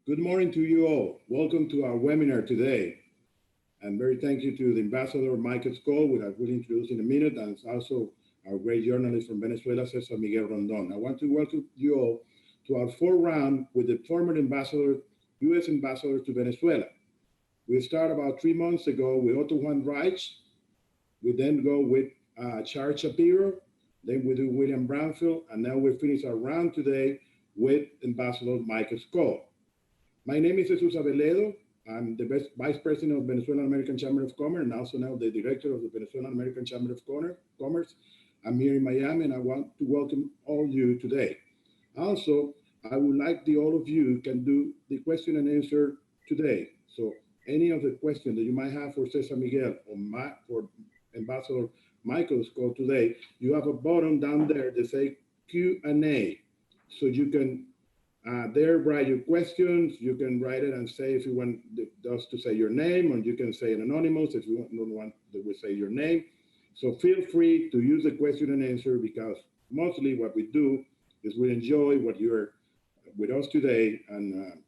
Good morning to you all. Welcome to our webinar today. And very thank you to the Ambassador Michael Skol, who I will introduce in a minute, and it's also our great journalist from Venezuela, César Miguel Rondón. I want to welcome you all to our fourth round with the former ambassador, U.S. ambassador to Venezuela. We start about 3 months ago with Otto Juan Reich. We then go with Charles Shapiro, then we do William Brownfield, and now we finish our round today with Ambassador Michael Skol. My name is Jesus Aveledo. I'm the Vice President of Venezuelan American Chamber of Commerce and also now the Director of the Venezuelan American Chamber of Commerce. I'm here in Miami and I want to welcome all you today. Also, I would like all of you can do the question and answer today. So any of the questions that you might have for César Miguel or for Ambassador Michael Skol today, you have a button down there that says Q&A. So you can there write your questions. You can write it and say if you want us to say your name, or you can say an anonymous if you don't want that we say your name. So feel free to use the question and answer, because mostly what we do is we enjoy what you're with us today. And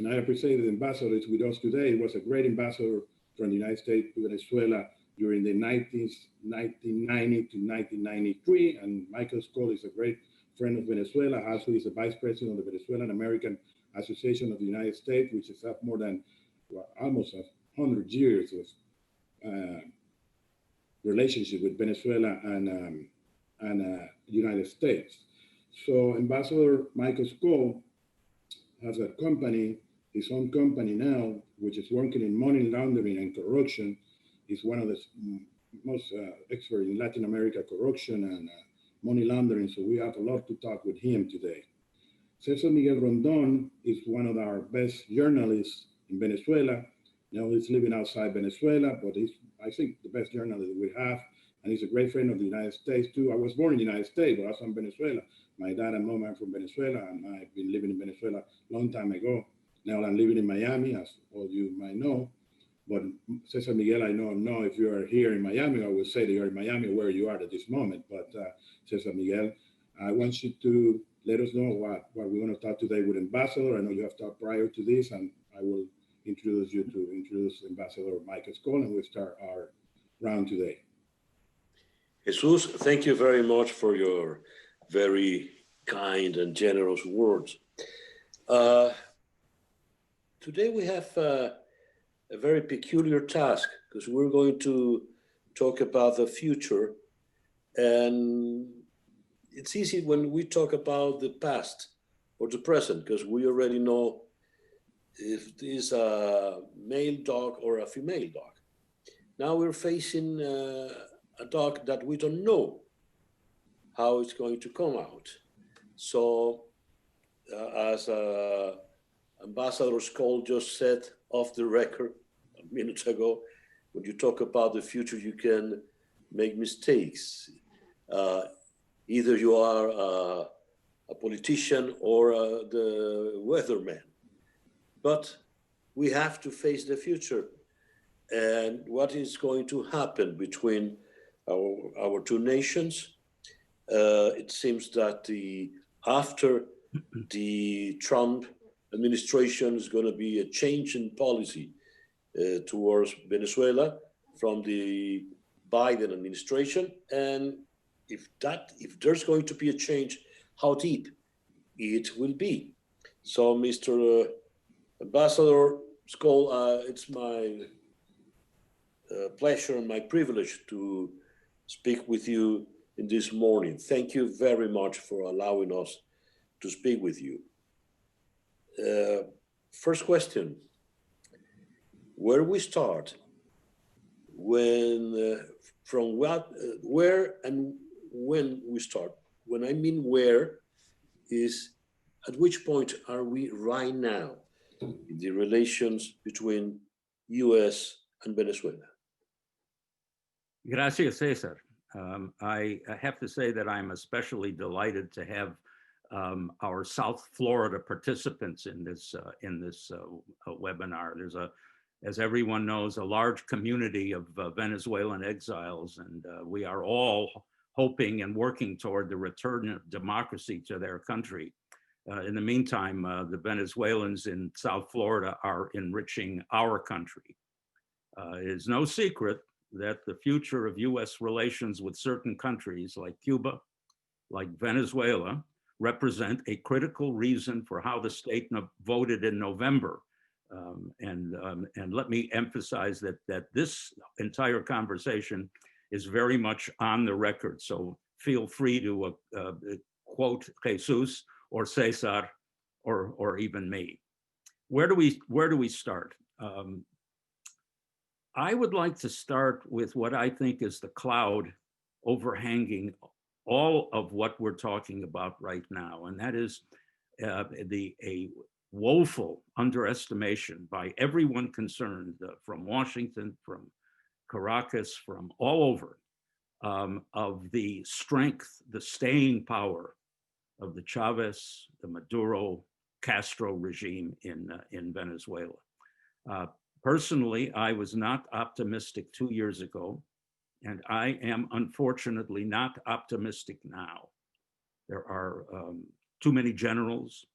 I appreciate the ambassador is with us today. He was a great ambassador from the United States to Venezuela during the 1990 to 1993. And Michael Skol is a great friend of Venezuela. Also, he's the Vice President of the Venezuelan American Association of the United States, which has more than almost 100 years of relationship with Venezuela and United States. So Ambassador Michael Skol has a company, his own company now, which is working in money laundering and corruption. He's one of the most expert in Latin America corruption and money laundering, so we have a lot to talk with him today. César Miguel Rondón is one of our best journalists in Venezuela. Now he's living outside Venezuela, but he's, I think, the best journalist that we have, and he's a great friend of the United States too. I was born in the United States, but I was from Venezuela. My dad and mom are from Venezuela, and I've been living in Venezuela a long time ago. Now I'm living in Miami, as all you might know. But César Miguel, I don't know if you are here in Miami. I will say that you're in Miami where you are at this moment. But César Miguel, I want you to let us know what we're going to talk today with Ambassador. I know you have talked prior to this, and I will introduce you to Ambassador Michael Skol, and we'll start our round today. Jesus, thank you very much for your very kind and generous words. Today we have a very peculiar task, because we're going to talk about the future. And it's easy when we talk about the past or the present, because we already know if it is a male dog or a female dog. Now we're facing a dog that we don't know how it's going to come out. So as Ambassador Skol just said off the record a minute ago, when you talk about the future, you can make mistakes. Either you are a politician or the weatherman. But we have to face the future and what is going to happen between our two nations. It seems that after the Trump administration is going to be a change in policy towards Venezuela from the Biden administration. And if there's going to be a change, how deep it will be. So Mr. Ambassador Skol, it's my pleasure and my privilege to speak with you in this morning. Thank you very much for allowing us to speak with you. First question, where we start, from where and when we start. When I mean where is, at which point are we right now in the relations between US and Venezuela? Gracias, César. I have to say that I'm especially delighted to have our South Florida participants in this webinar. There's as everyone knows, a large community of Venezuelan exiles, and we are all hoping and working toward the return of democracy to their country. In the meantime, the Venezuelans in South Florida are enriching our country. It is no secret that the future of US relations with certain countries like Cuba, like Venezuela, represent a critical reason for how the state voted in November. And let me emphasize that this entire conversation is very much on the record. So feel free to quote Jesus or César or even me. Where do we start? I would like to start with what I think is the cloud overhanging all of what we're talking about right now, and that is a woeful underestimation by everyone concerned, from Washington, from Caracas, from all over, of the strength, the staying power of the Chavez, the Maduro, Castro regime in Venezuela. Personally, I was not optimistic 2 years ago, and I am unfortunately not optimistic now. There are too many generals,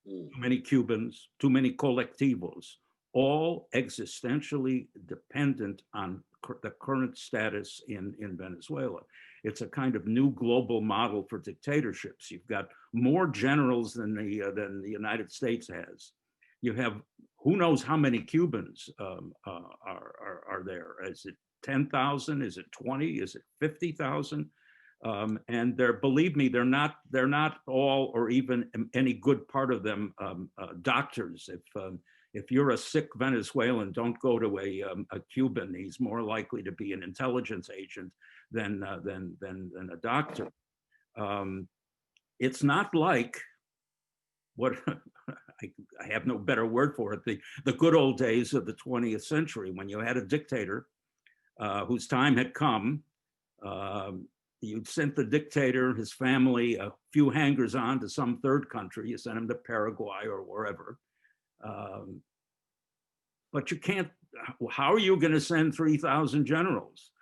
too many Cubans, too many colectivos, all existentially dependent on the current status in Venezuela. It's a kind of new global model for dictatorships. You've got more generals than the United States has. You have who knows how many Cubans are there. Is it 10,000? Is it 20? Is it 50,000? And believe me, they're not all, or even any good part of them, doctors. If you're a sick Venezuelan, don't go to a Cuban. He's more likely to be an intelligence agent than a doctor. It's not like what I have no better word for it, the good old days of the 20th century, when you had a dictator whose time had come. You'd sent the dictator, his family, a few hangers on to some third country. You sent him to Paraguay or wherever. But you can't, how are you going to send 3,000 generals?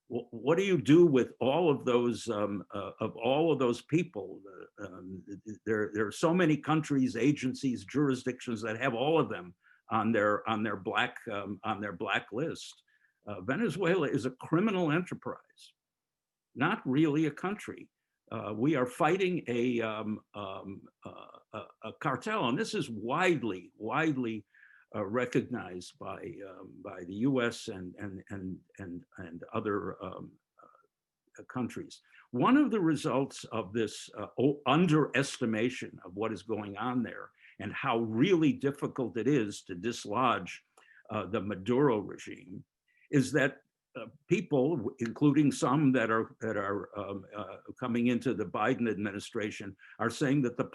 What do you do with all of those people? There are so many countries, agencies, jurisdictions that have all of them on their black list. Venezuela is a criminal enterprise, not really a country. We are fighting a cartel, and this is widely recognized by the U.S. and other countries. One of the results of this underestimation of what is going on there and how really difficult it is to dislodge the Maduro regime is that people, including some that are coming into the Biden administration, are saying that the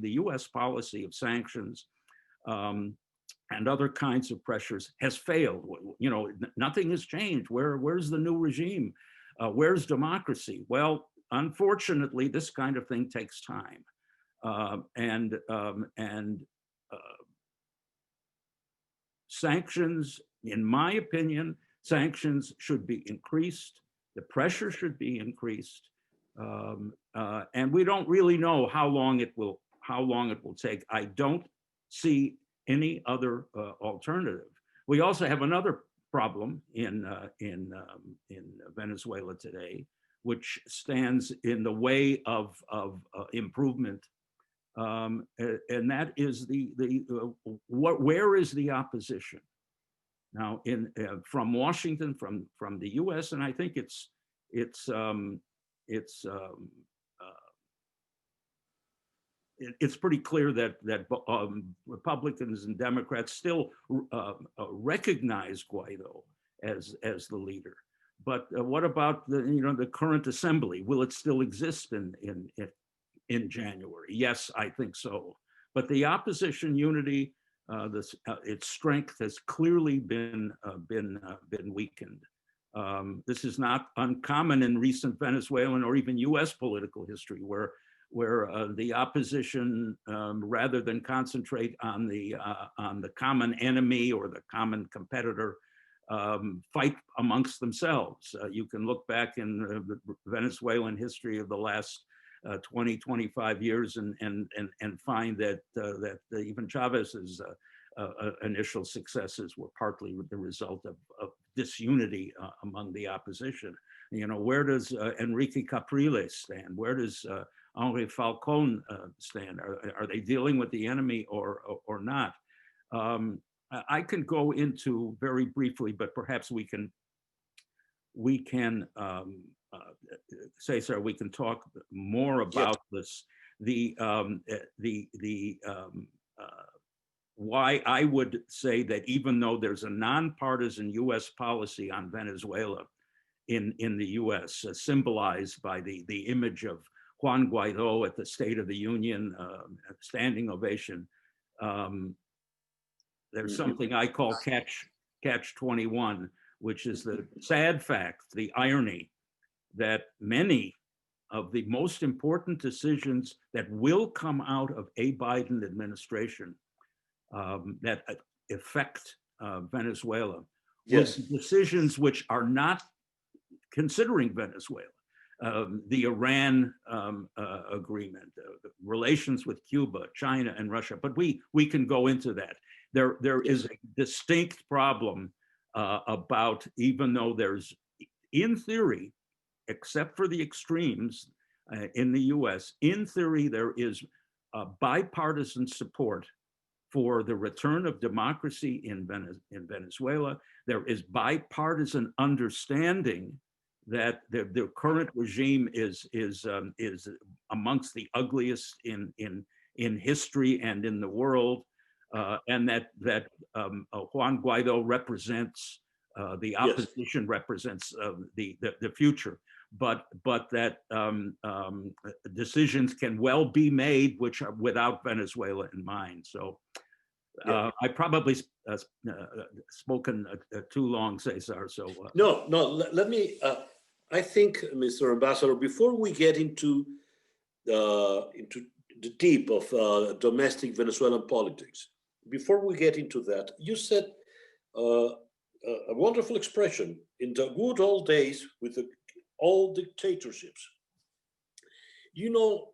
U.S. policy of sanctions and other kinds of pressures has failed. You know, nothing has changed. Where's the new regime? Where's democracy? Well, unfortunately, this kind of thing takes time. Sanctions, in my opinion, sanctions should be increased. The pressure should be increased. And we don't really know how long it will take. I don't see any other alternative. We also have another problem in Venezuela today, which stands in the way of improvement, and that is where is the opposition now from Washington, from the U.S., and I think it's pretty clear that Republicans and Democrats still recognize Guaido as the leader. But what about the current assembly? Will it still exist in January? Yes, I think so. But the opposition unity, its strength has clearly been weakened. This is not uncommon in recent Venezuelan or even U.S. political history, where the opposition, rather than concentrate on the common enemy or the common competitor, fight amongst themselves. You can look back in the Venezuelan history of the last 20, 25 years and find that even Chavez's initial successes were partly the result of disunity among the opposition. You know, where does Enrique Capriles stand? Where does Henri Falcon stand? Are they dealing with the enemy or not? I can go into very briefly, but perhaps we can Cesar, we can talk more about this. Why I would say that even though there's a nonpartisan U.S. policy on Venezuela in the U.S., symbolized by the image of Juan Guaido at the State of the Union standing ovation, there's something I call catch 21, which is the sad fact, the irony that many of the most important decisions that will come out of a Biden administration that affect Venezuela, yes, decisions which are not considering Venezuela. The Iran agreement, relations with Cuba, China, and Russia, but we can go into that. There is a distinct problem about, even though there's, in theory, except for the extremes in the US, in theory, there is bipartisan support for the return of democracy in Venezuela. There is bipartisan understanding that the current regime is amongst the ugliest in history and in the world, and that Juan Guaido represents the opposition, represents the future, but that decisions can well be made which are without Venezuela in mind. So I probably spoken too long, Cesar. So no, let me. I think, Mr. Ambassador, before we get into the deep of domestic Venezuelan politics, before we get into that, you said a wonderful expression: in the good old days with all dictatorships. You know,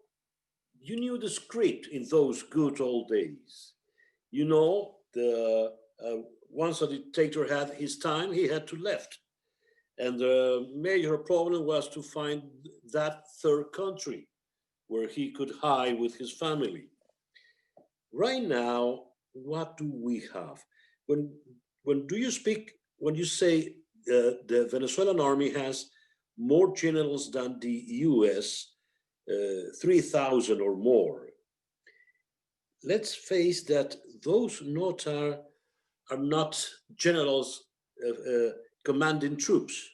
you knew the script in those good old days. You know, once a dictator had his time, he had to left. And the major problem was to find that third country where he could hide with his family. Right now, what do we have? When you say the Venezuelan army has more generals than the US, 3,000 or more, let's face that those are not generals commanding troops.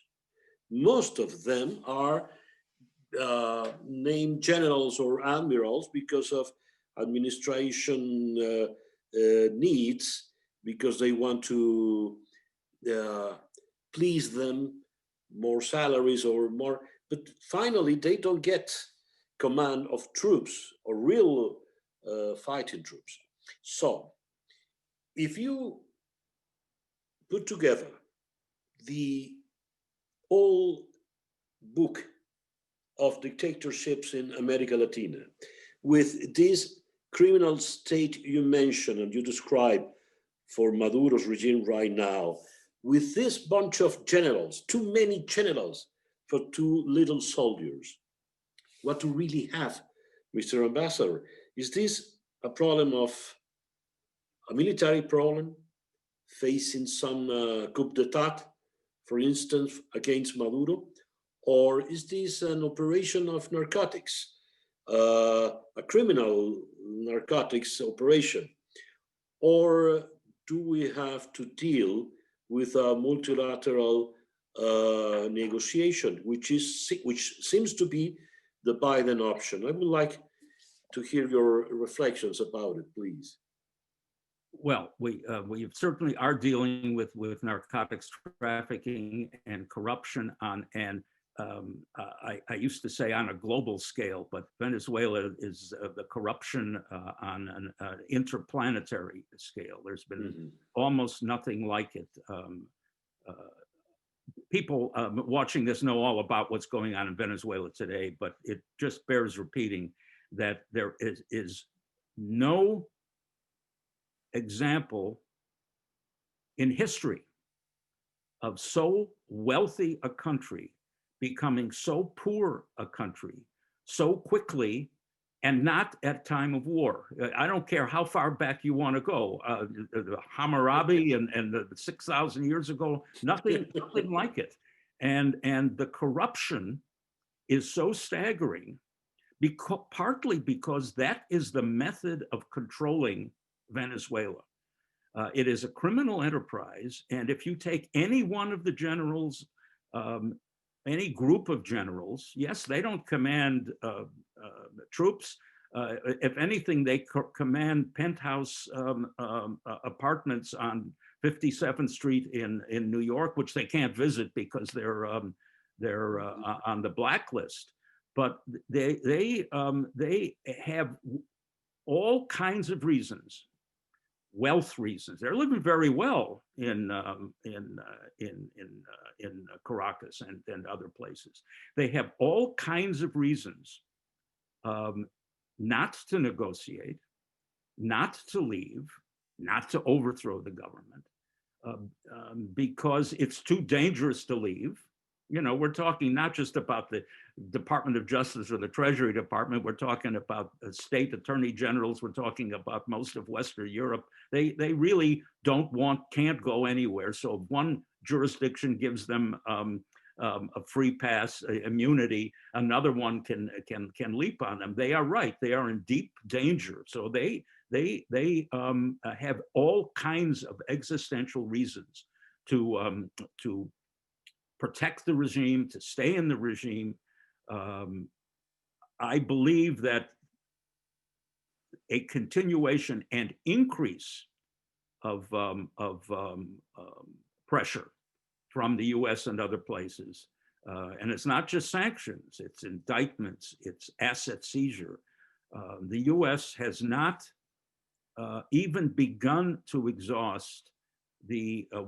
Most of them are named generals or admirals because of administration needs, because they want to please them, more salaries or more, but finally they don't get command of troops or real fighting troops. So if you put together the whole book of dictatorships in America Latina with this criminal state you mentioned and you described for Maduro's regime right now, with this bunch of generals, too many generals for too little soldiers, what do we really have, Mr. Ambassador? Is this a problem of a military problem facing some coup d'etat, for instance, against Maduro? Or is this an operation of narcotics, a criminal narcotics operation? Or do we have to deal with a multilateral negotiation, which seems to be the Biden option? I would like to hear your reflections about it, please. Well, we certainly are dealing with narcotics trafficking and corruption I used to say on a global scale, but Venezuela is the corruption on an interplanetary scale. There's been almost nothing like it people watching this know all about what's going on in Venezuela today, but it just bears repeating that there is no example in history of so wealthy a country becoming so poor a country so quickly, and not at time of war. I don't care how far back you want to go. Hammurabi and the 6,000 years ago, nothing like it. And the corruption is so staggering, partly because that is the method of controlling Venezuela. It is a criminal enterprise, and if you take any one of the generals, any group of generals, yes, they don't command troops. If anything, they command penthouse apartments on 57th Street in New York, which they can't visit because they're on the blacklist. But they have all kinds of reasons, wealth reasons. They're living very well in Caracas and other places. They have all kinds of reasons not to negotiate, not to leave, not to overthrow the government, because it's too dangerous to leave. You know, we're talking not just about the Department of Justice or the Treasury Department. We're talking about state attorney generals. We're talking about most of Western Europe. They really can't go anywhere. So if one jurisdiction gives them a free pass, immunity, another one can leap on them. They are right. They are in deep danger. So they have all kinds of existential reasons to protect the regime, to stay in the regime. I believe that a continuation and increase of pressure from the US and other places, and it's not just sanctions, it's indictments, it's asset seizure. The US has not even begun to exhaust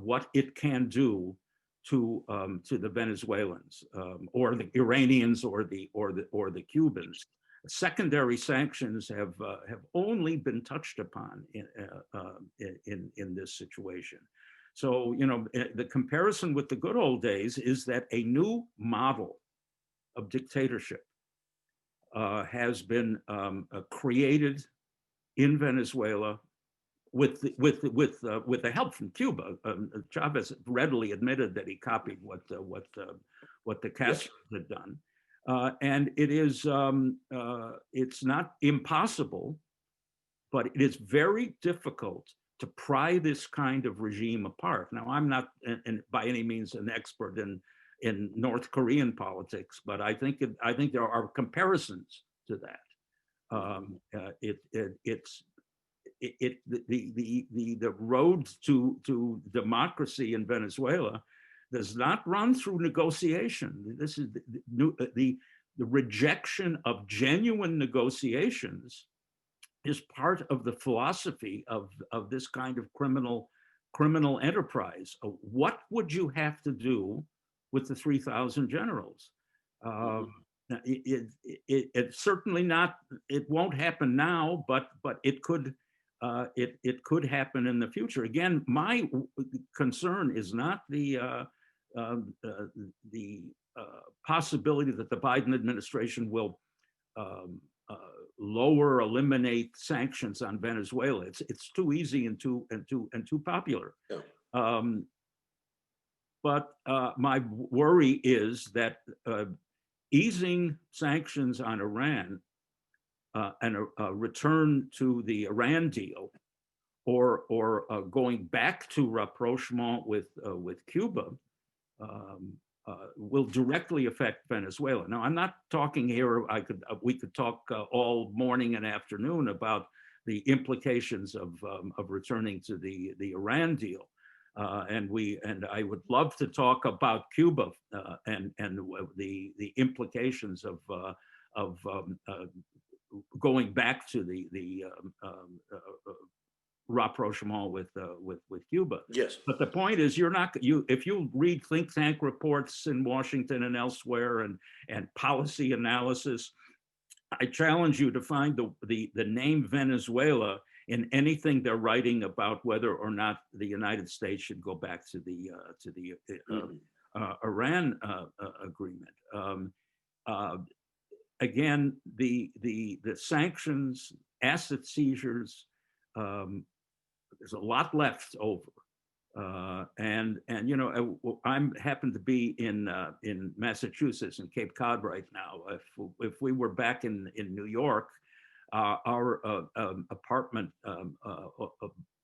what it can do to the Venezuelans or the Iranians or the Cubans. Secondary sanctions have only been touched upon in this situation. So, you know, the comparison with the good old days is that a new model of dictatorship has been created in Venezuela with the help from Cuba. Chavez readily admitted that he copied what the Castros had done, and it is it's not impossible, but it is very difficult to pry this kind of regime apart. Now, I'm not by any means an expert in North Korean politics, but I think there are comparisons to that. The road to democracy in Venezuela does not run through negotiation. This is the rejection of genuine negotiations is part of the philosophy of this kind of criminal enterprise. What would you have to do with the 3,000 generals? It's certainly not. It won't happen now, but it could. It could happen in the future. Again, my concern is not the possibility that the Biden administration will eliminate sanctions on Venezuela. It's too easy and too popular. Yeah. But my worry is that easing sanctions on Iran and a return to the Iran deal, or going back to rapprochement with Cuba, will directly affect Venezuela. Now, I'm not talking here. We could talk all morning and afternoon about the implications of returning to the Iran deal, and I would love to talk about Cuba and the implications of going back to the rapprochement with Cuba. Yes. But the point is, if you read think tank reports in Washington and elsewhere and policy analysis, I challenge you to find the name Venezuela in anything they're writing about whether or not the United States should go back to the Iran agreement. Again, the sanctions, asset seizures, there's a lot left over. And you know, I'm happen to be in Massachusetts in Cape Cod right now. If we were back in New York, our apartment,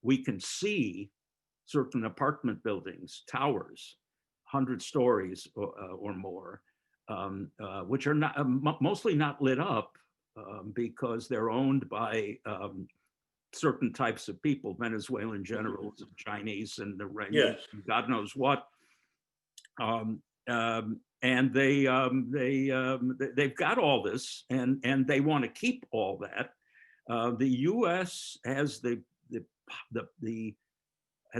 we can see certain apartment buildings, towers, 100 stories or more, which are not mostly not lit up because they're owned by certain types of people, Venezuelan generals, and Chinese, and the Iranians, Yes. God knows what. And they've got all this, and they want to keep all that. The U.S. has had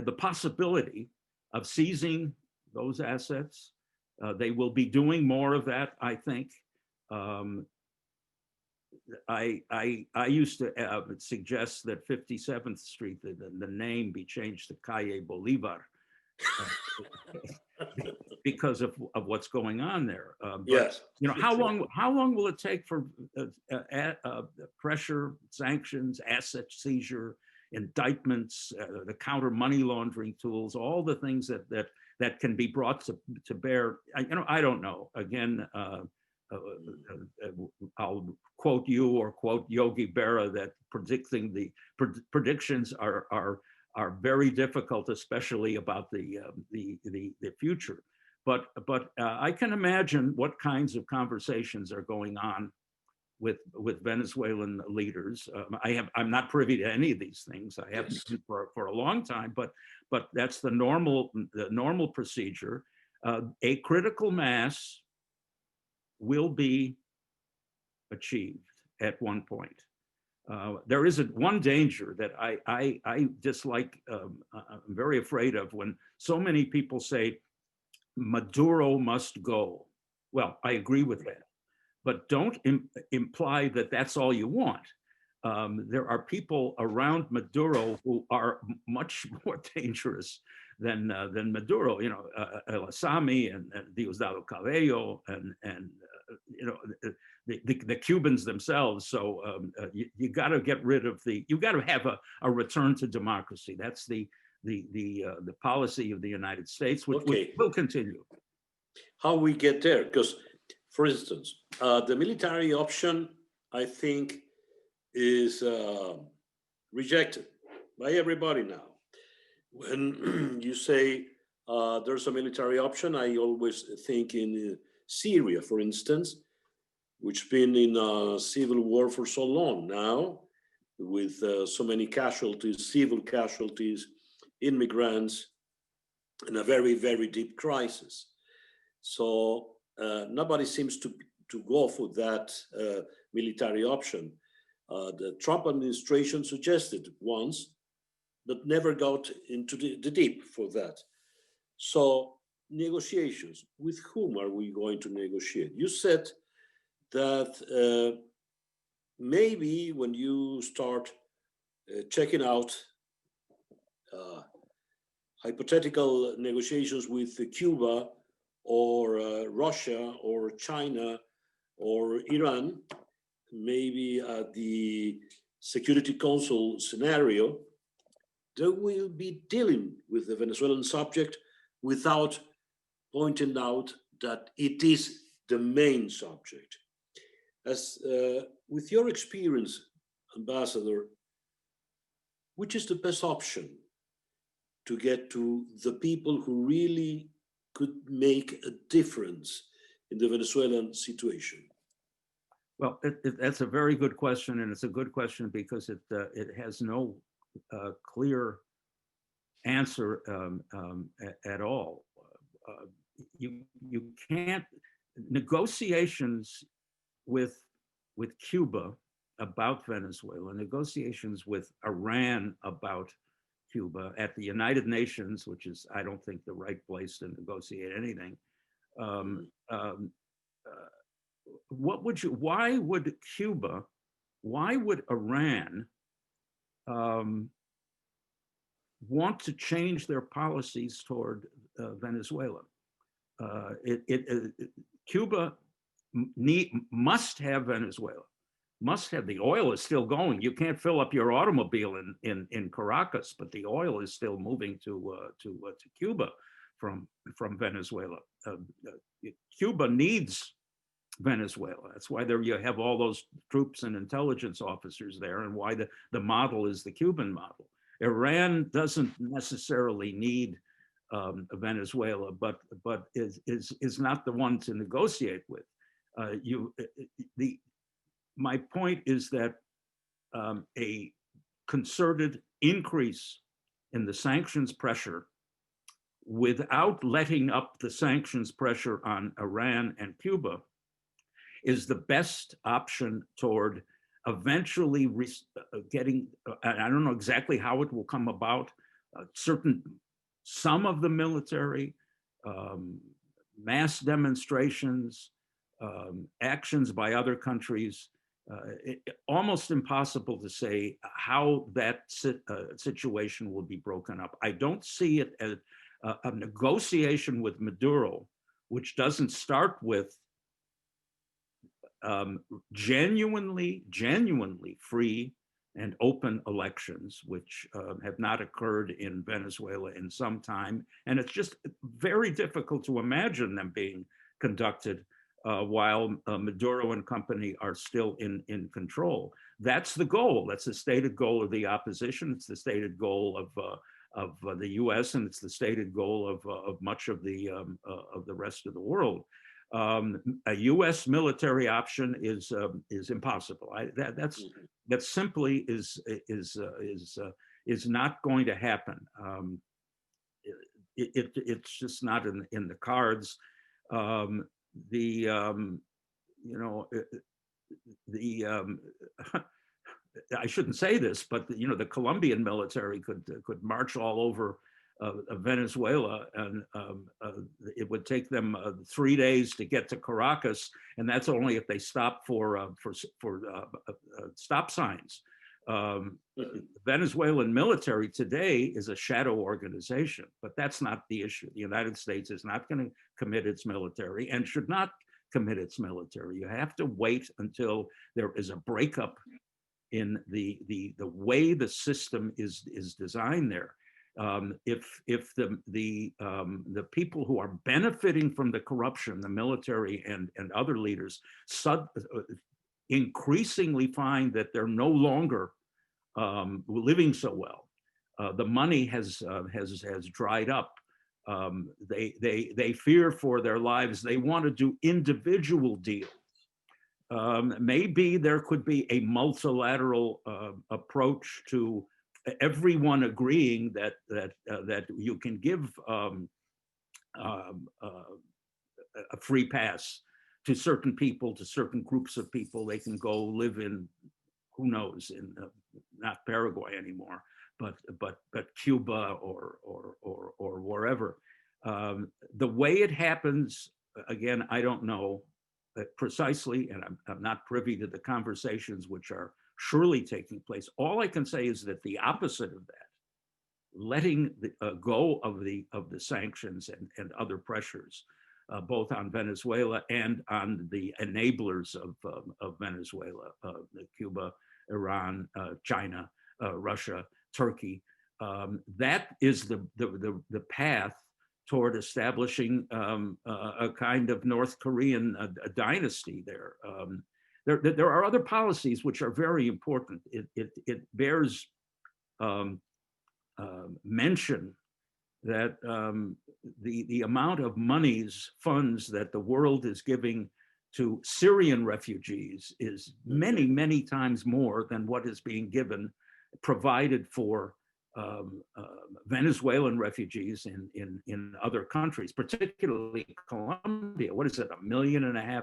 the possibility of seizing those assets. They will be doing more of that, I think. I used to suggest that 57th Street, the name be changed to Calle Bolivar because of what's going on there. But, Yes. you know, how long will it take for pressure, sanctions, asset seizure, indictments, the counter money laundering tools, all the things that can be brought to bear? I don't know. Again, I'll quote you or quote Yogi Berra that predictions are very difficult, especially about the future. But I can imagine what kinds of conversations are going on with Venezuelan leaders. I'm not privy to any of these things. I haven't been for a long time, but that's the normal procedure. A critical mass will be achieved at one point. There is one danger that I dislike, I'm very afraid of, when so many people say Maduro must go. Well, I agree with that, but don't imply that that's all you want. There are people around Maduro who are much more dangerous than Maduro. You know, El Asami and Diosdado Cabello and you know, the Cubans themselves. So you got to get rid of you got to have a return to democracy. That's the policy of the United States, which will continue. How we get there? Because, for instance, the military option, I think, is rejected by everybody now. When you say there's a military option, I always think in Syria, for instance, which been in a civil war for so long now, with so many casualties, civil casualties, immigrants, and a very, very deep crisis. So nobody seems to go for that military option. The Trump administration suggested once, but never got into the deep for that. So negotiations, with whom are we going to negotiate? You said that maybe when you start checking out hypothetical negotiations with Cuba or Russia or China or Iran, maybe at the Security Council scenario, they will be dealing with the Venezuelan subject without pointing out that it is the main subject. As with your experience, Ambassador, which is the best option to get to the people who really could make a difference in the Venezuelan situation? Well, that's a very good question, and it's a good question because it has no clear answer at all. You can't negotiations with Cuba about Venezuela, negotiations with Iran about Cuba at the United Nations, which is, I don't think, the right place to negotiate anything. Why would Cuba, why would Iran want to change their policies toward Venezuela? Cuba must have Venezuela, must have. The oil is still going. You can't fill up your automobile in Caracas, but the oil is still moving to Cuba from Venezuela. Cuba needs Venezuela. That's why you have all those troops and intelligence officers there, and why the model is the Cuban model. Iran doesn't necessarily need Venezuela, but is not the one to negotiate with. My point is that a concerted increase in the sanctions pressure without letting up the sanctions pressure on Iran and Cuba is the best option toward eventually getting, I don't know exactly how it will come about, some of the military, mass demonstrations, actions by other countries, almost impossible to say how that situation will be broken up. I don't see it as a negotiation with Maduro, which doesn't start with genuinely free and open elections, which have not occurred in Venezuela in some time. And it's just very difficult to imagine them being conducted while Maduro and company are still in control. That's the goal. That's the stated goal of the opposition. It's the stated goal of the U.S., and it's the stated goal of much of the rest of the world. A U.S. military option is impossible. That simply is not going to happen. It's just not in the cards. I shouldn't say this, but the Colombian military could march all over Venezuela, and it would take them 3 days to get to Caracas, and that's only if they stop for stop signs. The Venezuelan military today is a shadow organization, but that's not the issue. The United States is not going to commit its military and should not commit its military. You have to wait until there is a breakup in the way the system is designed there. If the people who are benefiting from the corruption, the military and other leaders, increasingly find that they're no longer living so well, the money has dried up. They fear for their lives. They want to do individual deals. Maybe there could be a multilateral approach to everyone agreeing that you can give a free pass to certain people, to certain groups of people. They can go live in, who knows, in not Paraguay anymore, but Cuba or wherever. The way it happens, again, I don't know precisely, and I'm not privy to the conversations which are surely taking place. All I can say is that the opposite of that, letting go of the sanctions and other pressures, both on Venezuela and on the enablers of Venezuela, Cuba, Iran, China, Russia, Turkey. That is the path toward establishing a kind of North Korean dynasty there. There are other policies which are very important. It bears mention that the amount of funds that the world is giving to Syrian refugees is many times more than what is being provided for Venezuelan refugees in other countries, particularly Colombia. What is it, $1.5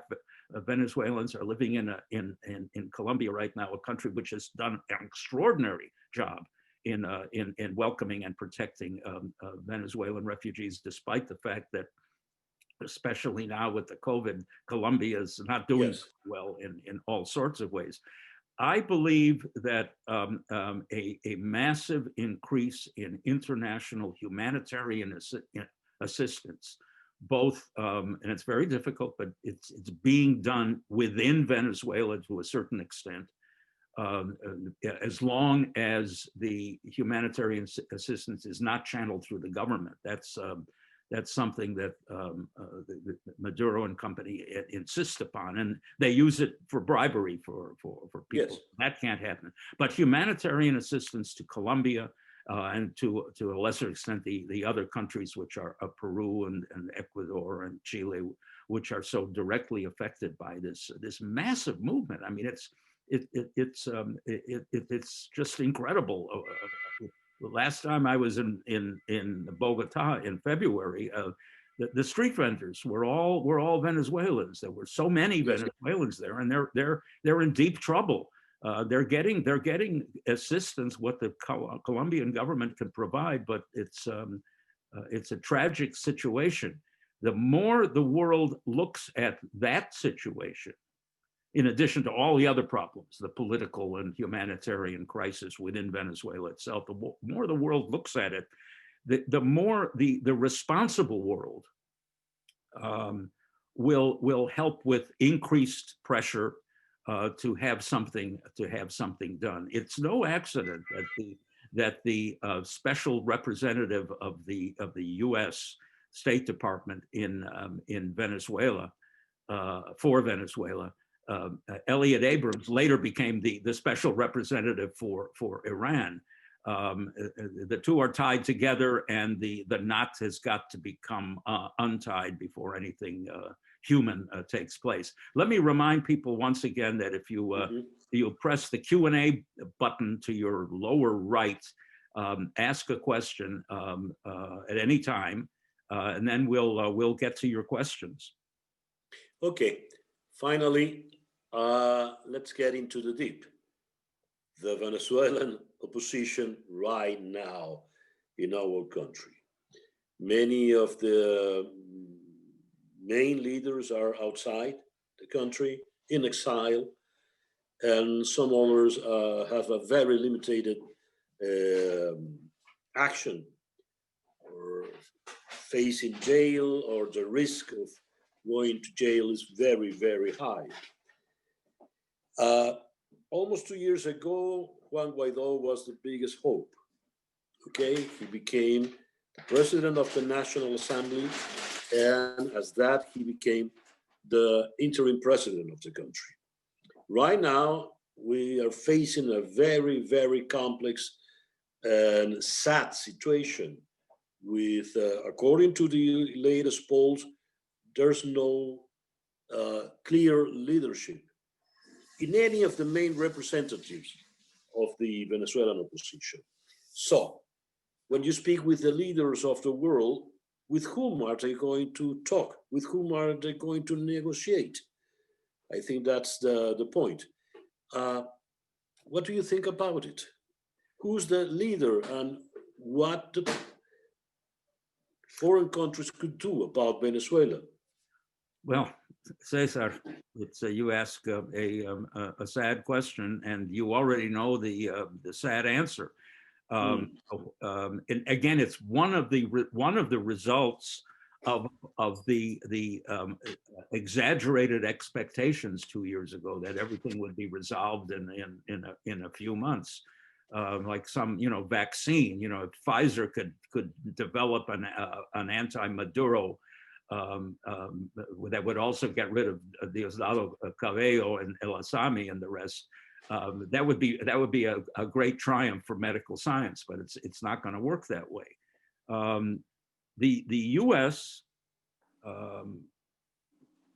Venezuelans are living in Colombia right now, a country which has done an extraordinary job in welcoming and protecting Venezuelan refugees, despite the fact that, especially now with the COVID, Colombia is not doing well in all sorts of ways. I believe that a massive increase in international humanitarian assistance, both, and it's very difficult, but it's being done within Venezuela to a certain extent, as long as the humanitarian assistance is not channeled through the government. That's something that Maduro and company insist upon, and they use it for bribery for people. Yes. That can't happen. But humanitarian assistance to Colombia and to a lesser extent the other countries, which are Peru and Ecuador and Chile, which are so directly affected by this massive movement. I mean, it's just incredible. The last time I was in Bogota in February, the street vendors were all Venezuelans. There were so many Venezuelans there, and they're in deep trouble. They're getting assistance what the Colombian government can provide, but it's a tragic situation. The more the world looks at that situation, in addition to all the other problems, the political and humanitarian crisis within Venezuela itself, the more the world looks at it, the more the responsible world will help with increased pressure to have something done. It's no accident that the special representative of the U.S. State Department in Venezuela for Venezuela, Elliot Abrams, later became the special representative for Iran. The two are tied together, and the knot has got to become untied before anything human takes place. Let me remind people once again that if you you press the Q&A button to your lower right, ask a question at any time, and then we'll get to your questions. Okay, finally, let's get into the deep. The Venezuelan opposition right now in our country. Many of the main leaders are outside the country in exile, and some others have a very limited action, or facing jail, or the risk of going to jail is very, very high. Almost 2 years ago, Juan Guaidó was the biggest hope. Okay, he became the president of the National Assembly, and as that, he became the interim president of the country. Right now, we are facing a very, very complex and sad situation with, according to the latest polls, there's no clear leadership in any of the main representatives of the Venezuelan opposition. So, when you speak with the leaders of the world, with whom are they going to talk? With whom are they going to negotiate? I think that's the point. What do you think about it? Who's the leader, and what the foreign countries could do about Venezuela? Well, Cesar, you ask a sad question, and you already know the sad answer. And again, it's one of the results of the exaggerated expectations 2 years ago that everything would be resolved in a few months, like some vaccine. If Pfizer could develop an anti-Maduro that would also get rid of Diosdado Cabello and El Asami and the rest. That would be a great triumph for medical science, but it's not going to work that way. The U.S.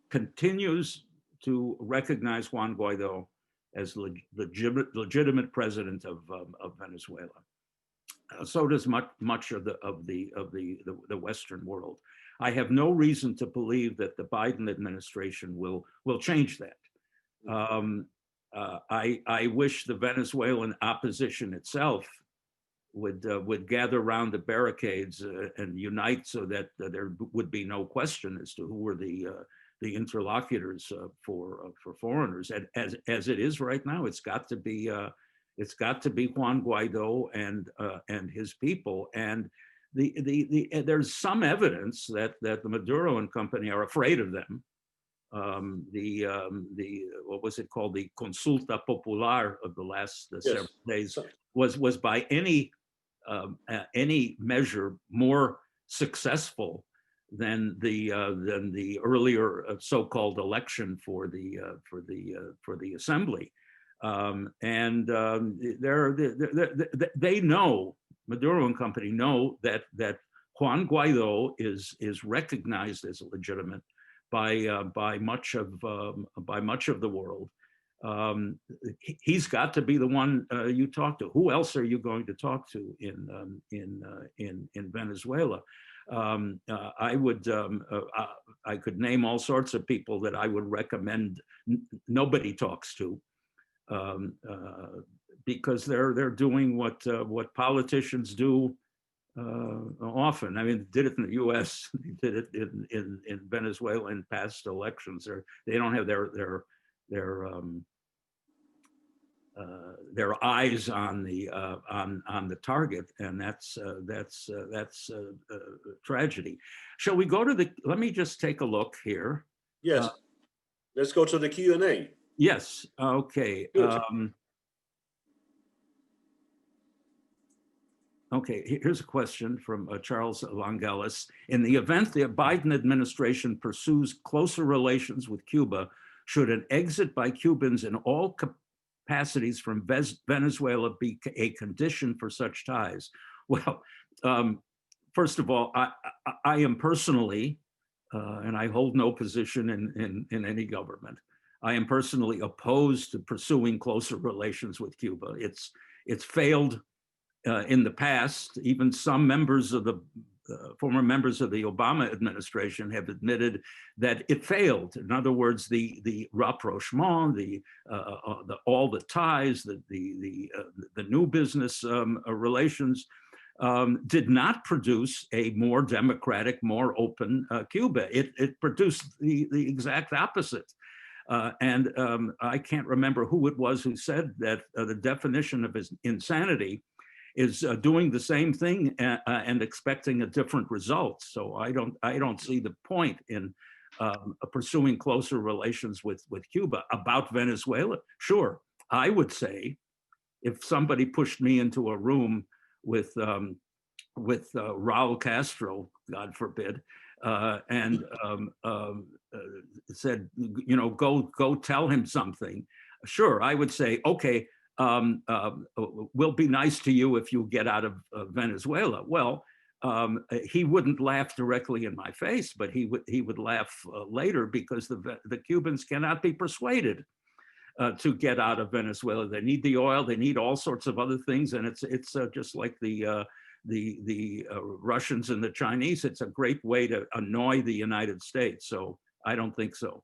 Continues to recognize Juan Guaidó as legitimate president of Venezuela. So does much of the Western world. I have no reason to believe that the Biden administration will change that. I wish the Venezuelan opposition itself would gather around the barricades and unite so that there would be no question as to who were the interlocutors for foreigners. As it is right now, it's got to be Juan Guaido and his people. And there's some evidence that the Maduro and company are afraid of them. What was it called? The Consulta Popular of the last several days was by any measure more successful than the earlier so-called election for the assembly. They know, Maduro and company know that Juan Guaido is recognized as legitimate by much of the world. He's got to be the one you talk to. Who else are you going to talk to in Venezuela? I could name all sorts of people that I would recommend nobody talks to, because they're doing what politicians do often. I mean, did it in the U.S., they did it in Venezuela in past elections. They don't have their eyes on the target, and that's tragedy. Shall we go to let me just take a look here. Yes, let's go to the Q&A. Yes, okay. Okay, here's a question from Charles Langelis. In the event the Biden administration pursues closer relations with Cuba, should an exit by Cubans in all capacities from Venezuela be a condition for such ties? Well, first of all, I am personally, and I hold no position in any government, I am personally opposed to pursuing closer relations with Cuba. It's failed in the past. Even some members of the former members of the Obama administration have admitted that it failed. In other words, the rapprochement, all the ties, the new business relations did not produce a more democratic, more open Cuba. It produced the exact opposite. And I can't remember who it was who said that the definition of insanity is doing the same thing and expecting a different result. So I don't see the point in pursuing closer relations with Cuba. About Venezuela, sure, I would say if somebody pushed me into a room with Raul Castro, God forbid, and said, go tell him something, sure, I would say, okay, we'll be nice to you if you get out of Venezuela. Well, he wouldn't laugh directly in my face, but he would laugh later, because the Cubans cannot be persuaded to get out of Venezuela. They need the oil, they need all sorts of other things, and it's just like the Russians and the Chinese. It's a great way to annoy the United States. So I don't think so.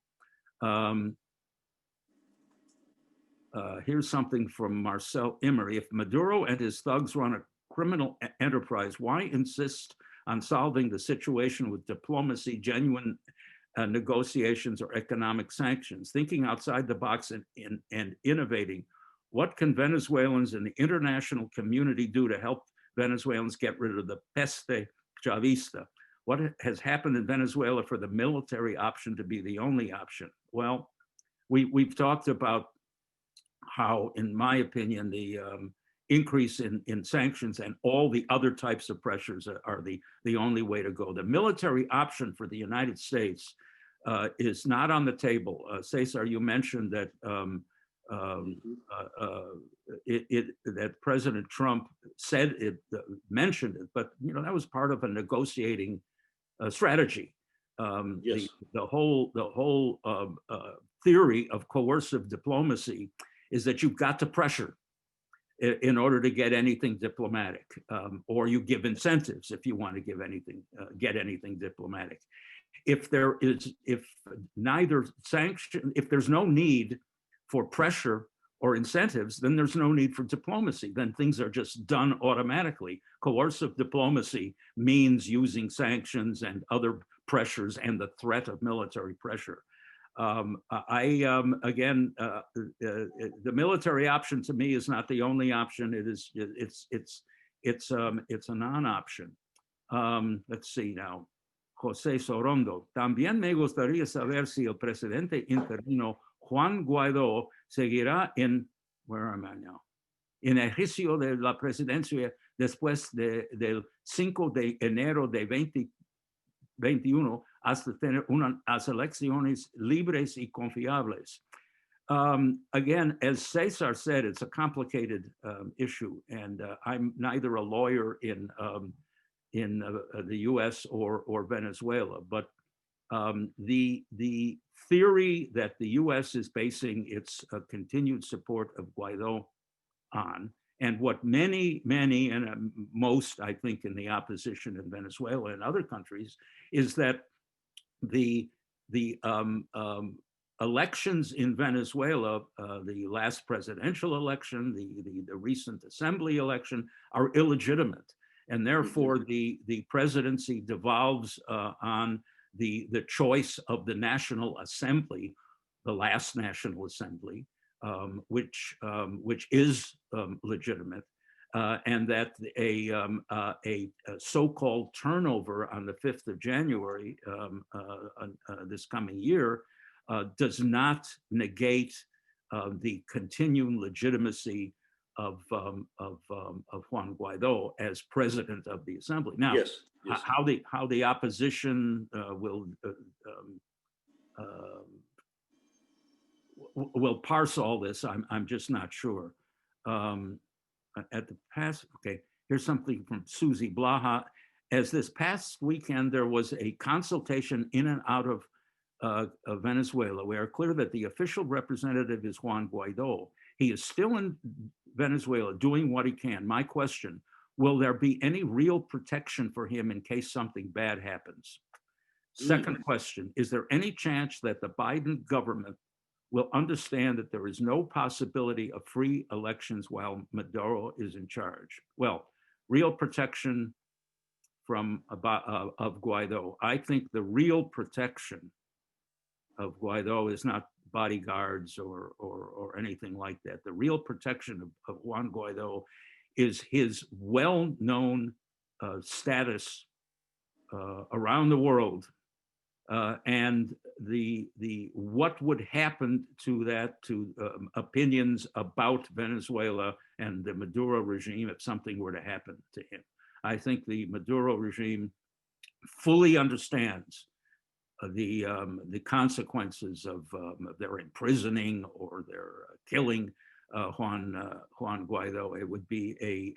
Here's something from Marcel Emery. If Maduro and his thugs run a criminal enterprise, why insist on solving the situation with diplomacy, genuine negotiations, or economic sanctions? Thinking outside the box and innovating, what can Venezuelans and the international community do to help Venezuelans get rid of the peste chavista? What has happened in Venezuela for the military option to be the only option? Well, we've talked about how, in my opinion, the increase in sanctions and all the other types of pressures are the only way to go. The military option for the United States is not on the table. Cesar, you mentioned that that President Trump said it, mentioned it, but that was part of a negotiating strategy. Yes. The whole theory of coercive diplomacy is that you've got to pressure. in order to get anything diplomatic, or you give incentives if you want to give anything, get anything diplomatic. If neither sanction, if there's no need for pressure or incentives, then there's no need for diplomacy. Then things are just done automatically. Coercive diplomacy means using sanctions and other pressures and the threat of military pressure. Again, the military option to me is not the only option. It's a non-option. Let's see now. José Sorondo. También me gustaría saber si el presidente interino Juan Guaidó seguirá where am I now? En ejercicio de la presidencia después del 5 de enero de 2021 hasta tener unas elecciones libres y confiables. Again, as César said, it's a complicated issue, and I'm neither a lawyer in the U.S. or Venezuela, but the theory that the U.S. is basing its continued support of Guaidó on, and what many and most, I think, in the opposition in Venezuela and other countries, is that the elections in Venezuela, the last presidential election, the recent assembly election, are illegitimate, and therefore the presidency devolves on the choice of the National Assembly, the last National Assembly, which is legitimate, and that a so-called turnover on the 5th of January this coming year does not negate the continuing legitimacy of Juan Guaidó as president of the assembly. Now, yes. how the opposition will parse all this, I'm just not sure. At the past, okay, here's something from Susie Blaha. As this past weekend, there was a consultation in and out of Venezuela. We are clear that the official representative is Juan Guaidó. He is still in Venezuela doing what he can. My question, will there be any real protection for him in case something bad happens? Second question, is there any chance that the Biden government will understand that there is no possibility of free elections while Maduro is in charge? Well, real protection of Guaidó. I think the real protection of Guaidó is not bodyguards or anything like that. The real protection of Juan Guaidó is his well-known status around the world, and what would happen to opinions about Venezuela and the Maduro regime if something were to happen to him. I think the Maduro regime fully understands the consequences of their imprisoning or their killing Juan Guaidó. It would be a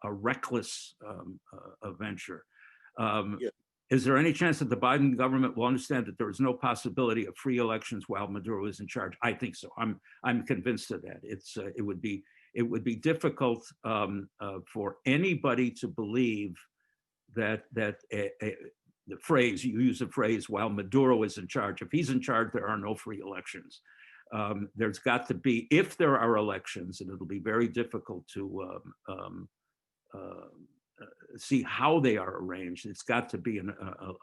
reckless venture. Yeah. Is there any chance that the Biden government will understand that there is no possibility of free elections while Maduro is in charge? I think so. I'm convinced of that. It would be difficult for anybody to believe that the phrase, you use the phrase, while Maduro is in charge. If he's in charge, there are no free elections. There's got to be, if there are elections, and it'll be very difficult to see how they are arranged, it's got to be an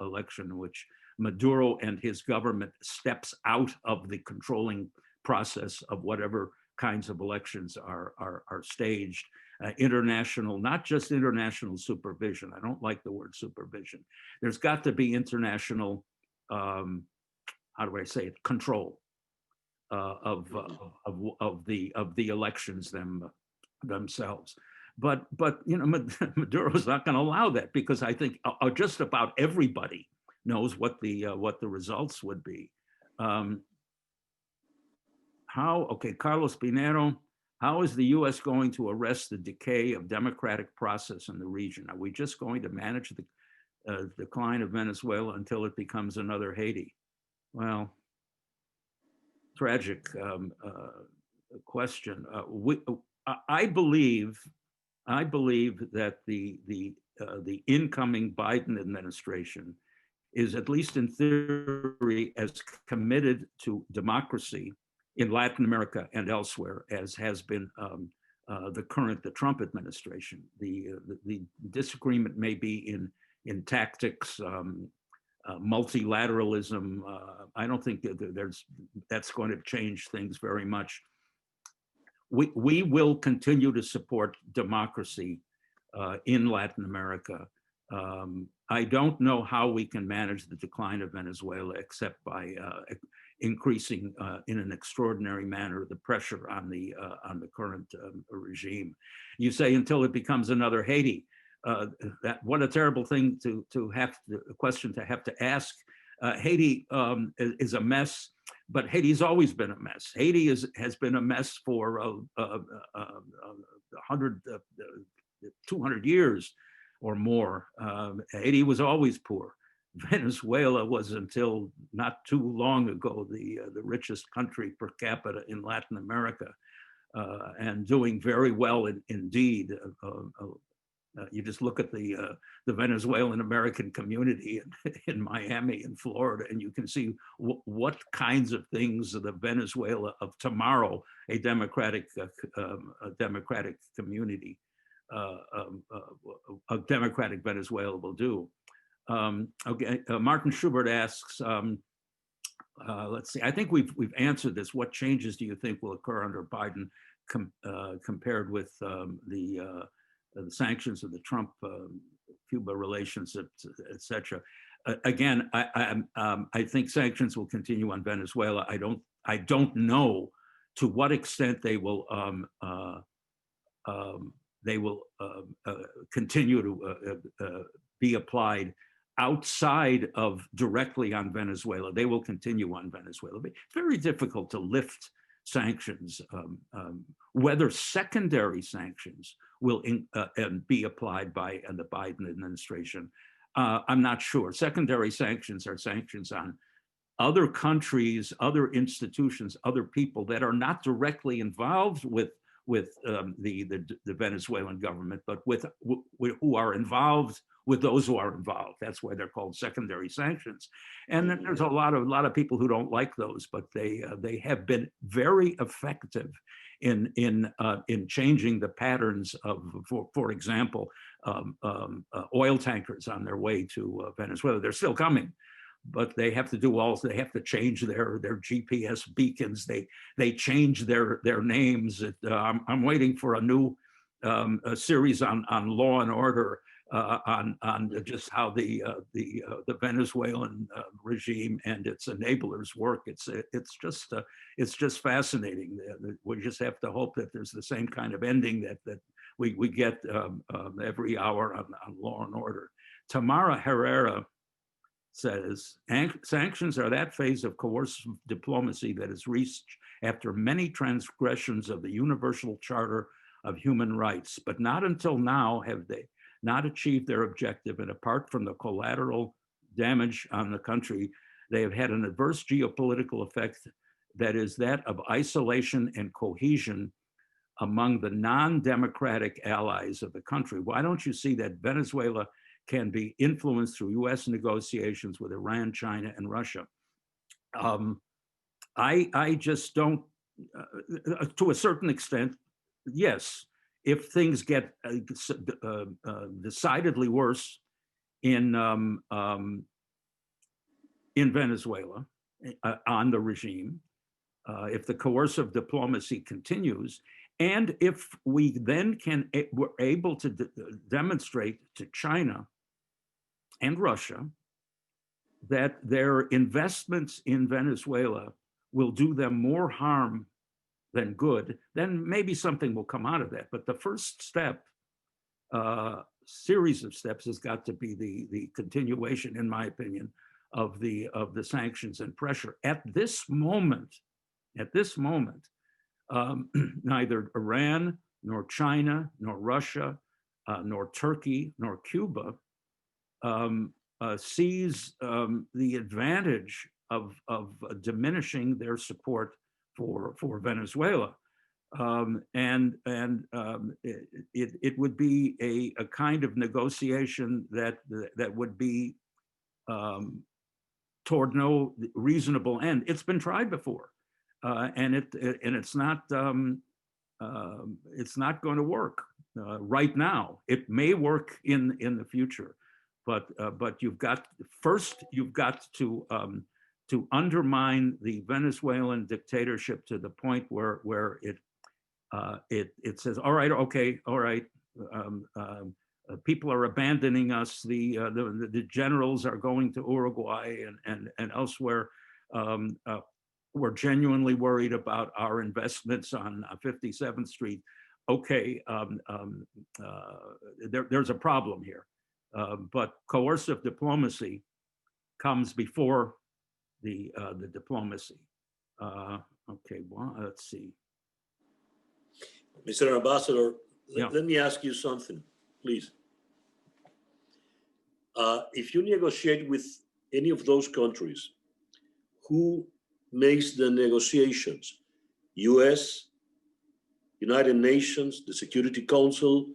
election in which Maduro and his government steps out of the controlling process of whatever kinds of elections are staged. International, not just international supervision. I don't like the word supervision. There's got to be international, how do I say it, control of the elections themselves. But you know, Maduro's not going to allow that, because I think just about everybody knows what the results would be. Carlos Pinero, how is the U.S. going to arrest the decay of democratic process in the region? Are we just going to manage the decline of Venezuela until it becomes another Haiti? Well, tragic question. I believe that the incoming Biden administration is, at least in theory, as committed to democracy in Latin America and elsewhere as has been the Trump administration. The disagreement may be in tactics, multilateralism. I don't think that that's going to change things very much. We will continue to support democracy in Latin America. I don't know how we can manage the decline of Venezuela except by increasing in an extraordinary manner the pressure on the current regime. You say until it becomes another Haiti. What a terrible thing a question to have to ask. Haiti is a mess, but Haiti's always been a mess. Haiti has been a mess for 100, 200 years or more. Haiti was always poor. Venezuela was, until not too long ago, the richest country per capita in Latin America, and doing very well indeed. You just look at the Venezuelan American community in Miami and Florida, and you can see what kinds of things the Venezuela of tomorrow, a democratic community, a democratic Venezuela will do. Okay, Martin Schubert asks, let's see, I think we've answered this. What changes do you think will occur under Biden compared with the sanctions of the Trump Cuba relations, et cetera? Again, I think sanctions will continue on Venezuela. I don't know to what extent they will continue to be applied outside of directly on Venezuela. They will continue on Venezuela. It's very difficult to lift sanctions. Whether secondary sanctions will be applied by the Biden administration, I'm not sure. Secondary sanctions are sanctions on other countries, other institutions, other people that are not directly involved with the Venezuelan government, but who are involved with those who are involved. That's why they're called secondary sanctions. And then there's a lot of people who don't like those, but they have been very effective in changing the patterns of, for example, oil tankers on their way to Venezuela. They're still coming, but they have to change their GPS beacons. They change their names. I'm waiting for a new series on Law and Order, on just how the Venezuelan regime and its enablers work. It's just fascinating. We just have to hope that there's the same kind of ending that we get every hour on Law and Order. Tamara Herrera says, sanctions are that phase of coercive diplomacy that is reached after many transgressions of the Universal Charter of Human Rights, but not until now have they not achieved their objective. And apart from the collateral damage on the country, they have had an adverse geopolitical effect that is that of isolation and cohesion among the non-democratic allies of the country. Why don't you see that Venezuela can be influenced through US negotiations with Iran, China, and Russia? I just don't, to a certain extent, yes, if things get decidedly worse in Venezuela on the regime, if the coercive diplomacy continues, and if we then we're able to demonstrate to China and Russia that their investments in Venezuela will do them more harm than good, then maybe something will come out of that. But the first step, series of steps, has got to be the continuation, in my opinion, of the sanctions and pressure. At this moment, neither Iran, nor China, nor Russia, nor Turkey, nor Cuba sees the advantage of diminishing their support for Venezuela. It would be a kind of negotiation that would be toward no reasonable end. It's been tried before, and it's not going to work right now. It may work in the future, but you've got to undermine the Venezuelan dictatorship to the point where it says, all right, okay, all right, people are abandoning us. The generals are going to Uruguay and elsewhere. We're genuinely worried about our investments on 57th Street. Okay, there's a problem here, but coercive diplomacy comes before the diplomacy. Okay, well, let's see. Mr. Ambassador, Yeah. let me ask you something, please. If you negotiate with any of those countries, who makes the negotiations? US, United Nations, the Security Council,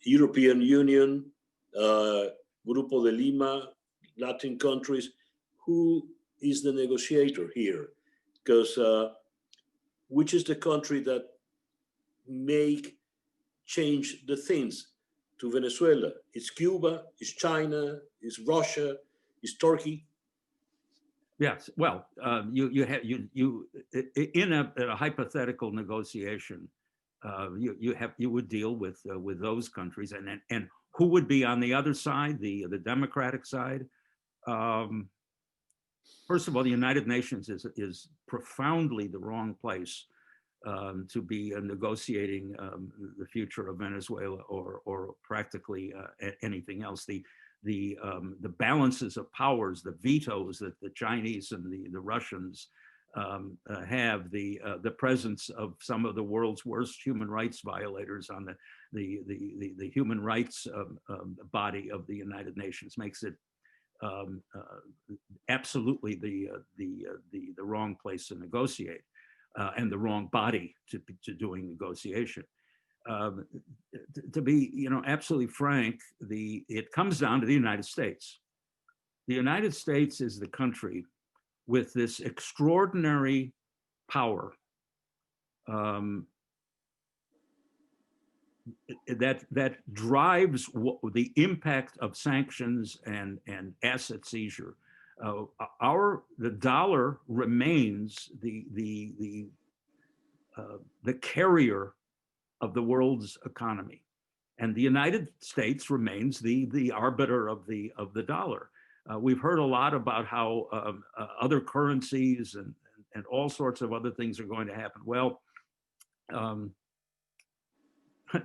European Union, Grupo de Lima, Latin countries? Who is the negotiator here? Because which is the country that make change the things to Venezuela? It's Cuba, it's China, it's Russia, it's Turkey. Yes, well, you in a hypothetical negotiation, you would deal with those countries, and who would be on the other side, the democratic side? First of all, the United Nations is profoundly the wrong place to be negotiating the future of Venezuela or practically anything else. The balances of powers, the vetoes that the Chinese and the Russians have, the presence of some of the world's worst human rights violators on the human rights body of the United Nations makes it absolutely the wrong place to negotiate. And the wrong body to doing negotiation. To be, absolutely frank, it comes down to the United States. The United States is the country with this extraordinary power that drives the impact of sanctions and asset seizure. The dollar remains the carrier of the world's economy, and the United States remains the arbiter of the dollar. We've heard a lot about how other currencies and all sorts of other things are going to happen. Well,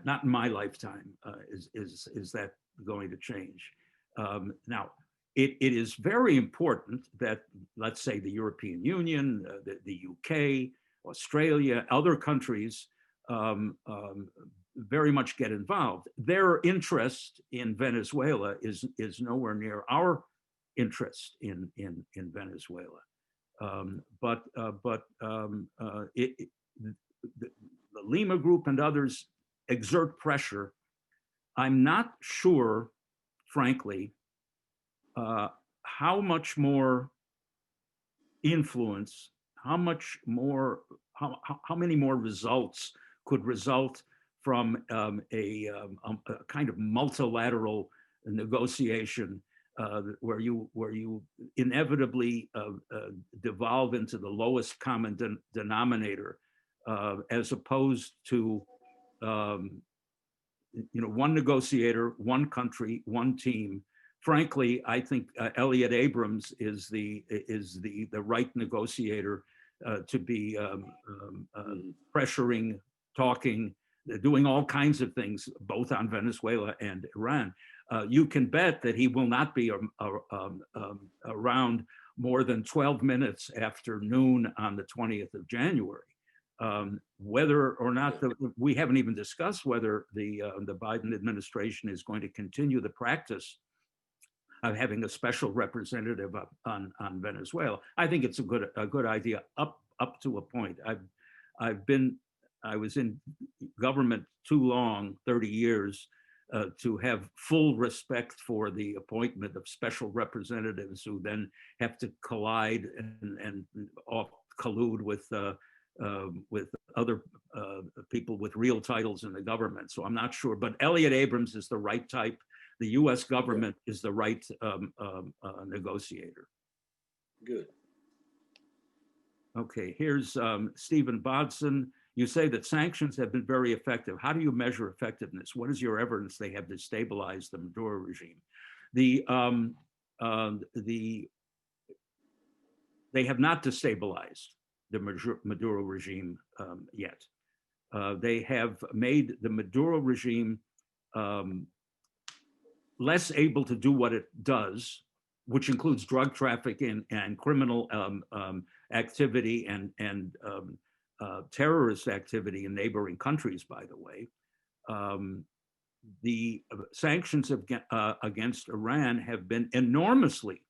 not in my lifetime is that going to change. Now, it is very important that, let's say, the European Union, the UK, Australia, other countries very much get involved. Their interest in Venezuela is nowhere near our interest in Venezuela. But the Lima Group and others exert pressure. I'm not sure, frankly, how much more influence, how many more results could result from a kind of multilateral negotiation where you inevitably devolve into the lowest common denominator, as opposed to one negotiator, one country, one team. Frankly, I think Elliot Abrams is the right negotiator to be pressuring, talking, doing all kinds of things, both on Venezuela and Iran. You can bet that he will not be around more than 12 minutes after noon on the 20th of January. Whether or not we haven't even discussed whether the Biden administration is going to continue the practice of having a special representative on Venezuela. I think it's a good idea up to a point. I've been I was in government too long, 30 years, to have full respect for the appointment of special representatives who then have to collide and collude with other people with real titles in the government. So I'm not sure, but Elliott Abrams is the right type. The U.S. government is the right negotiator. Good. Okay, here's Stephen Bodson. You say that sanctions have been very effective. How do you measure effectiveness? What is your evidence they have destabilized the Maduro regime? They have not destabilized the Maduro regime yet. They have made the Maduro regime less able to do what it does, which includes drug trafficking and criminal activity and terrorist activity in neighboring countries, by the way. The sanctions against Iran have been enormously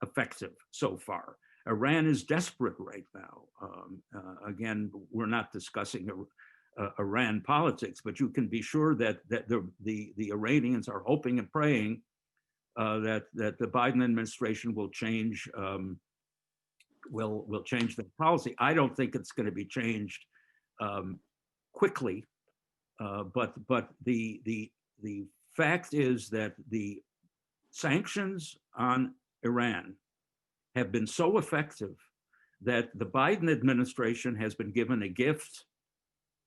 effective so far. Iran is desperate right now. Again, we're not discussing Iran politics, but you can be sure that the Iranians are hoping and praying that the Biden administration will change will change the policy. I don't think it's going to be changed quickly, but the fact is that the sanctions on Iran have been so effective that the Biden administration has been given a gift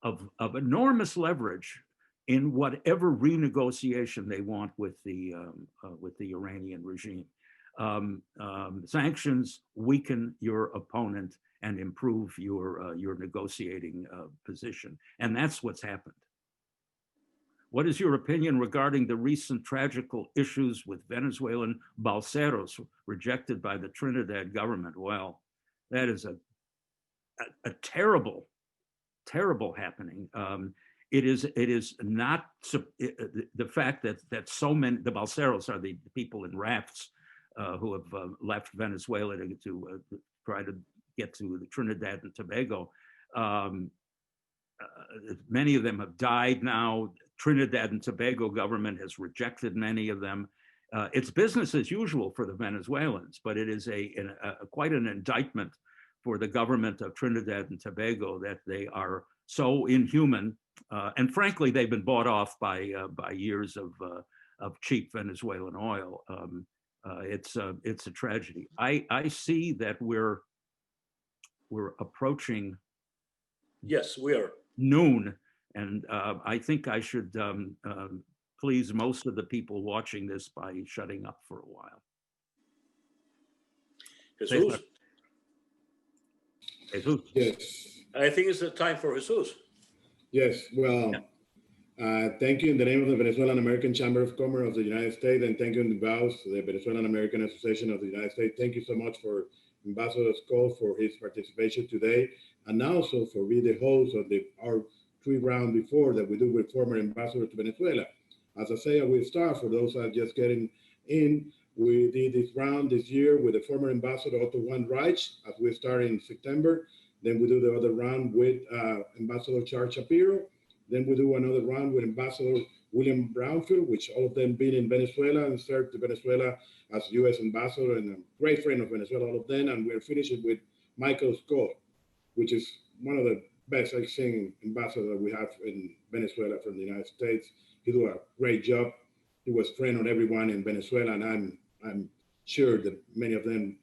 of enormous leverage in whatever renegotiation they want with the Iranian regime. Sanctions weaken your opponent and improve your negotiating position, and that's what's happened. What is your opinion regarding the recent tragical issues with Venezuelan balseros rejected by the Trinidad government? Well, that is a terrible, terrible happening. It is not the fact that so many, the balseros are the people in rafts who have left Venezuela to try to get to the Trinidad and Tobago. Many of them have died now. Trinidad and Tobago government has rejected many of them. It's business as usual for the Venezuelans, but it is quite an indictment for the government of Trinidad and Tobago that they are so inhuman, and frankly, they've been bought off by years of cheap Venezuelan oil. It's a tragedy. I see that we're approaching. Yes, we are. Noon, and I think I should please most of the people watching this by shutting up for a while. Jesus. Jesus. Yes. I think it's the time for Jesus. Yes. Well, thank you in the name of the Venezuelan American Chamber of Commerce of the United States, and thank you in the vows of the Venezuelan American Association of the United States. Thank you so much for Ambassador Skol for his participation today, and also for being the host of our 3 round before that we do with former ambassador to Venezuela. As I say, I will start for those that are just getting in. We did this round this year with the former ambassador Otto Reich, as we start in September. Then we do the other round with Ambassador Charles Shapiro. Then we do another round with Ambassador William Brownfield, which all of them been in Venezuela and served to Venezuela as U.S. ambassador and a great friend of Venezuela, all of them. And we're finishing with Michael Skol, which is one of the best, I think, ambassadors we have in Venezuela from the United States. He do a great job. He was friend of everyone in Venezuela, and I'm sure that many of them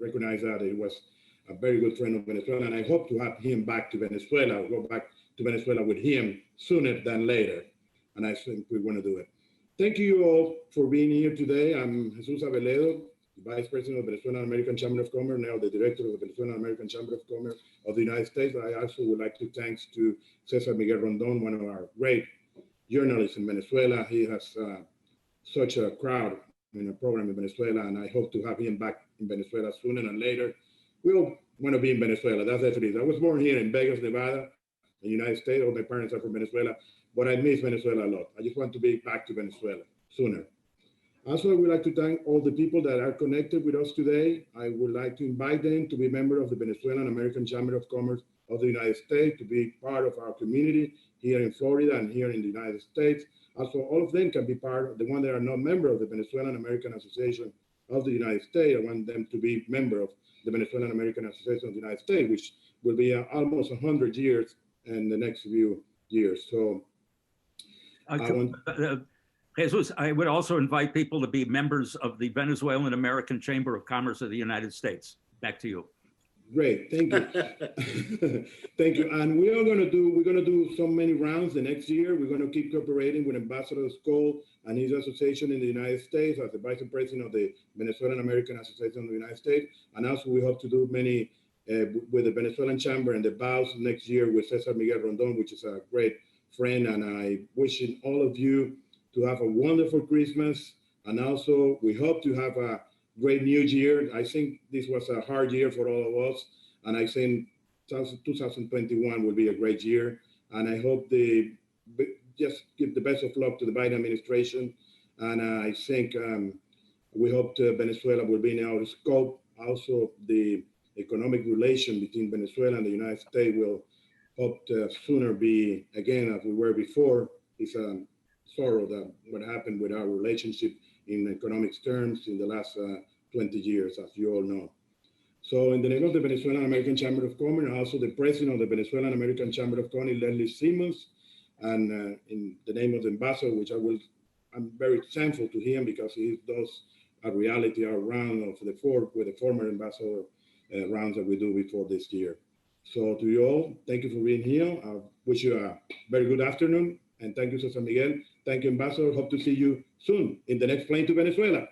recognize that he was a very good friend of Venezuela. And I hope to have him back to Venezuela. I'll go back to Venezuela with him sooner than later. And I think we want to do it. Thank you all for being here today. I'm Jesus Aveledo, Vice President of the Venezuelan American Chamber of Commerce, now the Director of the Venezuelan American Chamber of Commerce of the United States. I also would like to thank to César Miguel Rondón, one of our great journalists in Venezuela. He has such a crowd in a program in Venezuela, and I hope to have him back in Venezuela sooner than later. We all want to be in Venezuela. That's what it is. I was born here in Vegas, Nevada, the United States. All my parents are from Venezuela, but I miss Venezuela a lot. I just want to be back to Venezuela sooner. Also, I would like to thank all the people that are connected with us today. I would like to invite them to be a member of the Venezuelan American Chamber of Commerce of the United States to be part of our community here in Florida and here in the United States. Also, all of them can be part of the one that are not member of the Venezuelan American Association of the United States. I want them to be member of the Venezuelan American Association of the United States, which will be almost 100 years in the next few years. So Jesus, I would also invite people to be members of the Venezuelan American Chamber of Commerce of the United States. Back to you. Great, thank you. Thank you. And we're gonna do so many rounds the next year. We're gonna keep cooperating with Ambassador Skol and his association in the United States as the Vice President of the Venezuelan American Association of the United States. And also we hope to do many with the Venezuelan Chamber and the BAUS next year with César Miguel Rondón, which is a great friend. And I wishing all of you to have a wonderful Christmas. And also we hope to have a great new year. I think this was a hard year for all of us, and I think 2021 will be a great year. And I hope just give the best of luck to the Biden administration. And I think we hope Venezuela will be in our scope. Also, the economic relation between Venezuela and the United States will hope to sooner be again as we were before. It's a sorrow that what happened with our relationship in economic terms in the last 20 years, as you all know. So in the name of the Venezuelan American Chamber of Commerce, and also the president of the Venezuelan American Chamber of Commerce, Leslie Simmons, and in the name of the ambassador, which I'm very thankful to him because he does a reality round of the former ambassador rounds that we do before this year. So to you all, thank you for being here. I wish you a very good afternoon, and thank you, César Miguel. Thank you, Ambassador. Hope to see you soon in the next plane to Venezuela.